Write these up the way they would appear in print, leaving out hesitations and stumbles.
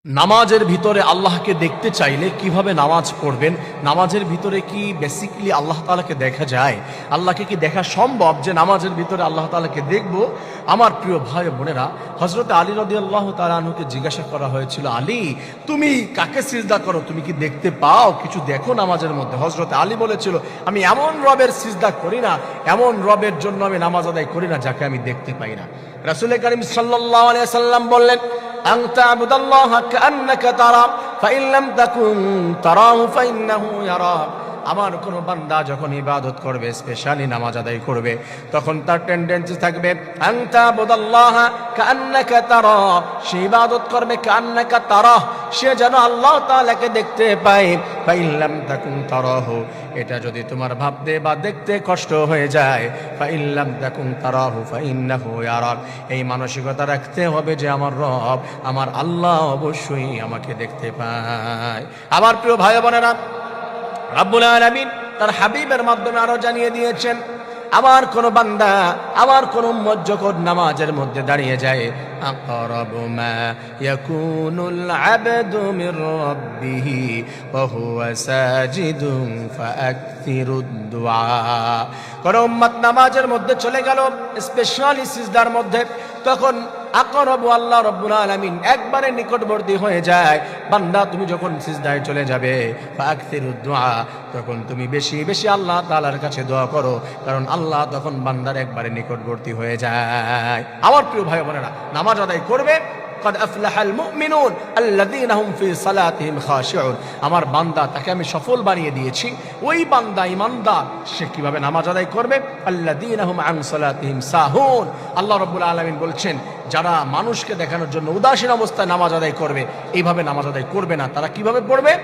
নামাজের ভিতরে আল্লাহকে দেখতে চাইলে কিভাবে নামাজ পড়বেন? নামাজের ভিতরে কি বেসিক্যালি আল্লাহ তাআলাকে দেখা যায়? আল্লাহকে কি দেখা সম্ভব যে নামাজের ভিতরে আল্লাহ তাআলাকে দেখব? আমার প্রিয় ভাই বোনেরা, হযরত আলী রাদিয়াল্লাহু তাআলা আনহুকে জিজ্ঞাসা করা হয়েছিল, আলী তুমি কাকে সিজদা করো? তুমি কি দেখতে পাও? কিছু দেখো নামাজের মধ্যে? হযরত আলী বলেছিল, আমি এমন রবের সিজদা করি না, এমন রবের জন্য আমি নামাজ আদায় করি না যাকে আমি দেখতে পাই না। রাসূল কারীম সাল্লাল্লাহু আলাইহি ওয়াসাল্লাম বললেন, أن تعبد الله كأنك تراه فإن لم تكن تراه فإنه يراك। আমার কোন বান্দা যখন ইবাদত করবে, স্পেশালি নামাজ আদায় করবে, তখন তার টেন্ডেন্সি থাকবে আন তা'বুদাল্লাহ কাআন্নাকা তারা, সে ইবাদত করবে কাআন্নাকা তারা, সে যেন আল্লাহ তাআলাকে দেখতে পায়। ফাইন লাম তাকুন তারাহু, এটা যদি তোমার ভাবতে বা দেখতে কষ্ট হয়ে যায়, ফাইন লাম তাকুন তারাহু ফাইন্নাহু ইয়ারাক, এই মানসিকতা রাখতে হবে যে আমার রব, আমার আল্লাহ অবশ্যই আমাকে দেখতে পায়। আমার প্রিয় ভাই বোনেরা, রব্বুল আলামিন তার হাবিবের মাধ্যমে আরো জানিয়ে দিয়েছেন, আমার কোন বান্দা, আমার কোন উম্মত যখন নামাজের মধ্যে দাঁড়িয়ে যায়, আকরাবু মা ইয়াকুনুল আবদু মির রাব্বিহি ওয়া হুয়া সাজিদুন ফাআকসিরুদ দুআ। কোন উম্মত নামাজের মধ্যে চলে গেল, স্পেশালি সিজদার মধ্যে, তখন আকরাবু আল্লাহ রাব্বুল আলামিন একবারে নিকটবর্তী হয়ে যায়। বান্দা তুমি যখন সিজদায় চলে যাবে, ফাআকসিরুদ দুআ, তখন তুমি বেশি বেশি আল্লাহ তাআলার কাছে দোয়া করো, কারণ আল্লাহ তখন বান্দার একবারে নিকটবর্তী হয়ে যায়। আমার প্রিয় ভাই বোনেরা, নামাজ আদায় করবে, قد أفلح المؤمنون الذين هم في صلاتهم خاشعون। আমার বান্দা, তাকে আমি সফল বানিয়ে দিয়েছি। ওই বান্দা ইমানদার, সে কিভাবে নামাজ আদায় করবে? الذين هم عن صلاتهم ساهون। আল্লাহ রাব্বুল আলামিন বলছেন, যারা মানুষকে দেখানোর জন্য উদাসীন অবস্থায় নামাজ আদায় করবে, এইভাবে নামাজ আদায় করবে না। তারা কিভাবে পড়বে?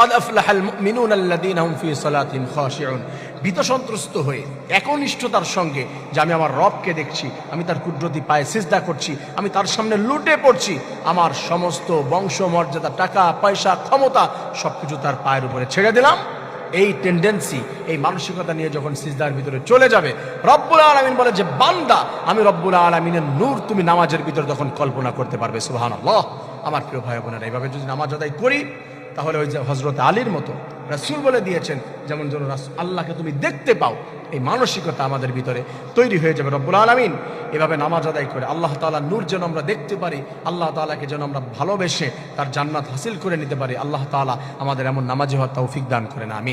قد أفلح المؤمنون الذين هم في صلاتهم خاشعون। ভীতসন্ত্রস্ত হয়ে একনিষ্ঠতার সঙ্গে যে আমি আমার রবকে দেখছি, আমি তার কুদরতি পায়ে সিজদা করছি, আমি তার সামনে লুটে পড়ছি, আমার সমস্ত বংশ মর্যাদা, টাকা পয়সা, ক্ষমতা সবকিছু তার পায়ের উপরে ছেড়ে দিলাম। এই টেন্ডেন্সি, এই মানসিকতা নিয়ে যখন সিজদার ভিতরে চলে যাবে, রব্বুল আলামিন বলে যে বান্দা, আমি রব্বুল আলামিনের নূর তুমি নামাজের ভিতরে তখন কল্পনা করতে পারবে। সুবহানাল্লাহ। আমার প্রিয় ভাই বোনেরা, এইভাবে যদি নামাজ আদায় করি, তাহলে ওই যে হযরত আলীর মতো রাসূল বলে দিয়েছেন, যেমন যেন আল্লাহকে তুমি দেখতে পাও, এই মানসিকতা আমাদের ভিতরে তৈরি হয়ে যাবে। রব্বুল আলামিন এভাবে নামাজ আদায় করে আল্লাহ তাআলার নূর যেন আমরা দেখতে পারি, আল্লাহ তাআলাকে যেন আমরা ভালোবেসে তার জান্নাত হাসিল করে নিতে পারি। আল্লাহ তাআলা আমাদের এমন নামাজি হওয়ার তৌফিক দান করেন, আমিন।